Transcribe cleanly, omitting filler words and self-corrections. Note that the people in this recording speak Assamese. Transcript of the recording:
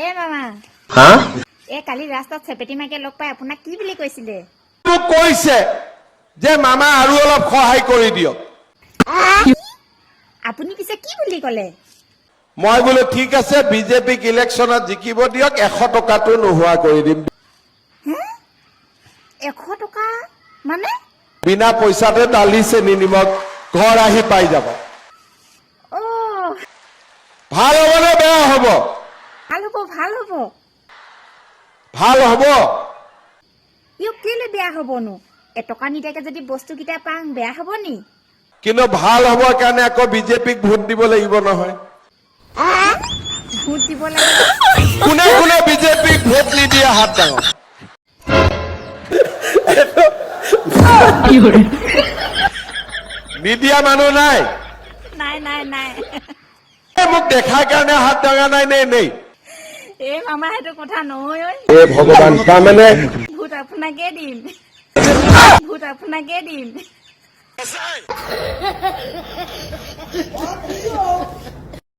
এ মামা হা কালি ৰাস্তাত চেপেটি মাকে লগ পাই আপোনাক কি বুলি কৈছিলে? মোক কৈছে যে মামা আৰু অলপ সহায় কৰি দিয়ক। আপুনি পিছে কি বুলি ক'লে? মই বোলো ঠিক আছে বিজেপিক ইলেকশ্যনত জিকিব দিয়ক 100 টকাটো নোহোৱা কৰি দিম। 100 টকা মানে? বিনা পইচাতে দালি চেনি নিমখ ঘৰ আহি পাই যাব। ভাল হ'ব নে বেয়া হ'ব? ভাল হ'ব ভাল হ'ব। ভাল হ'ব। কেলে বেয়া হ'বনো? এটকা নিদিয়াকে যদি বস্তুকেইটা পাং বেয়া হ'ব নি? কিন্তু ভাল হ'বৰ কাৰণে আকৌ বিজেপিক ভোট দিব লাগিব নহয়। ভোট দিব লাগিব। কোনে কোনে বিজেপিক ভোট নিদিয়ে হাত ডাঙৰ। নিদিয়া মানুহ নাই? নাই নাই নাই। মোক দেখাৰ কাৰণে হাত ডাঙা নাই নে নেই? মামা সেইটো কথা নহয়। এ ভগৱান তাৰমানে ভোট আপোনাকে দিম। ভোট আপোনাকে দিম।